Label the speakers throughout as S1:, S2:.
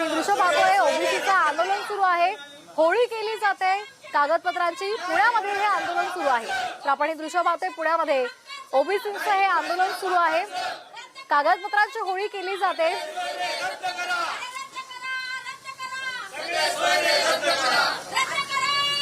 S1: आपण ही दृश्य पाहतोय, ओबीसीचं आंदोलन सुरू आहे, होळी केली जाते कागदपत्रांची। पुण्यामध्ये हे आंदोलन सुरू आहे। तर आपण ही दृश्य पाहतोय, पुण्यामध्ये ओबीसीचं हे आंदोलन सुरू आहे, कागदपत्रांची होळी केली जाते।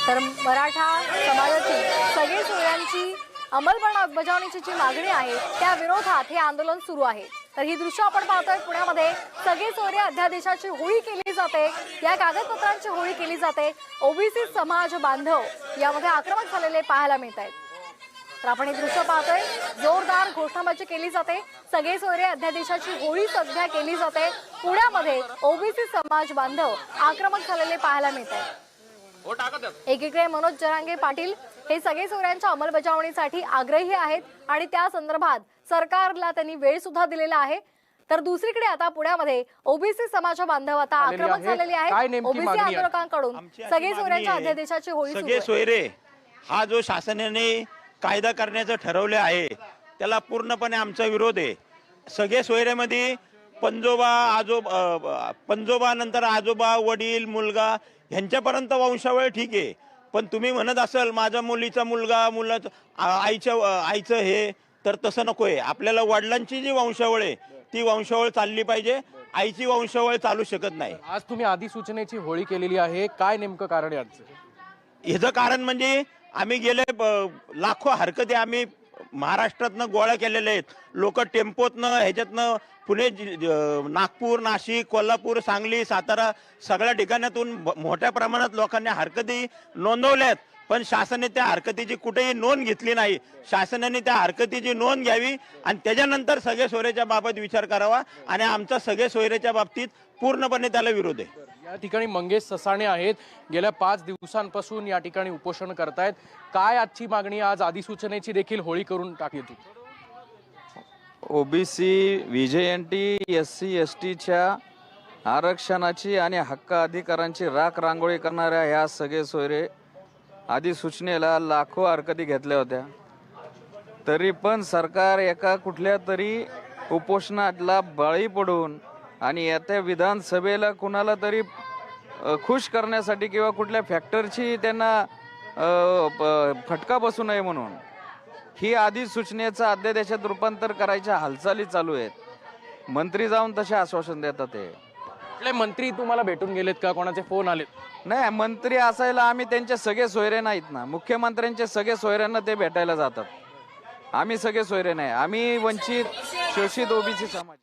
S1: तर मराठा समाजाची सगळी सोयऱ्यांची अंमलबजावणीची जी मागणी आहे त्या विरोधात हे आंदोलन सुरू आहे। तर ही दृश्य आपण पाहतोय, पुण्यामध्ये सगळी सोयरे अध्यादेशाची होळी केली जाते, या कागदपत्रांची होळी केली जाते। ओबीसी समाज बांधव यामध्ये आक्रमक झालेले पाहायला मिळत आहेत। तर आपण हे दृश्य पाहतोय, जोरदार घोषणाबाजी केली जाते, सगळे सोयरे अध्यादेशाची होळी सध्या केली जाते। पुण्यामध्ये ओबीसी समाज बांधव आक्रमक झालेले पाहायला मिळत आहेत। एकीकडे मनोज जरांगे पाटील हे सगळे सोयऱ्यांच्या अंमलबजावणीसाठी आग्रही आहेत आणि त्या संदर्भात सरकारला त्यांनी वेळ सुद्धा दिलेला आहे। तर दुसरीकडे आता पुण्यामध्ये ओबीसी समाज बांधव आता आक्रमक झालेले आहेत। ओबीसी आंदोलकांकडून सगळे सोयऱ्यांच्या अध्यादेशाची होळी
S2: सगळे सोयरे हा जो शासनाने कायदा करण्याचं ठरवले आहे त्याला पूर्णपणे आमचा विरोध आहे। सगळे सोयऱ्यामध्ये पंजोबा नंतर आजोबा वडील मुलगा ह्यांच्यापर्यंत वंशावळ ठीक आहे, पण तुम्ही म्हणत असाल माझ्या मुलीचा मुलगा आईचं हे, तर तसं नकोय। आपल्याला वडिलांची जी वंशावळ आहे ती वंशावळ चालली पाहिजे, आईची वंशावळ चालू शकत नाही।
S3: आज तुम्ही अधिसूचनेची होळी केलेली आहे, काय नेमकं कारण आहे याचं?
S2: ह्याचं कारण म्हणजे आम्ही गेले लाखो हरकती आम्ही महाराष्ट्रातनं गोळा केलेले आहेत। लोक टेम्पोतनं ह्याच्यातनं पुणे नागपूर नाशिक कोल्हापूर सांगली सातारा सगळ्या ठिकाणातून मोठ्या प्रमाणात लोकांनी हरकती नोंदवल्यात, पण शासनाने त्या हरकतीची कुठेही नोंद घेतली नाही। शासनाने त्या हरकतीची नोंद घ्यावी आणि त्याच्यानंतर सगळे सोयऱ्याच्या बाबत विचार करावा आणि आमचा सगळे सोयऱ्याच्या बाबतीत पूर्णपणे त्याला विरोध आहे।
S3: या ठिकाणी मंगेश ससाणे आहेत, गेल्या 5 दिवसांपासून या ठिकाणी उपोषण करतायत। काय आजची मागणी? आज अधिसूचनेची देखील होळी करून टाकली होती।
S4: ओबीसी व्हीजेएनटी एससी एसटीच्या आरक्षणाची आणि हक्क अधिकारांची राख रांगोळी करणाऱ्या ह्या सगळे सोयरे अधिसूचनेला लाखो हरकती घेतल्या होत्या, तरी पण सरकार एका कुठल्या तरी उपोषणाला बळी पडून आणि येत्या विधानसभेला कुणाला तरी खुश करण्यासाठी किंवा कुठल्या फॅक्टरची त्यांना फटका बसू नये म्हणून ही अधिसूचनेचं अध्यादेशात रूपांतर करायच्या हालचाली चालू आहेत। मंत्री जाऊन तसे आश्वासन देतात।
S3: कुठले मंत्री तुम्हाला भेटून गेलेत का? कोणाचे फोन आलेत?
S4: नाही, मंत्री असायला आम्ही त्यांचे सगळे सोयरे नाहीत ना। मुख्यमंत्र्यांचे सगळे सोयऱ्यांना ते भेटायला जातात, आम्ही सगळे सोयरे नाही। आम्ही वंचित शोषित ओबीसी समाज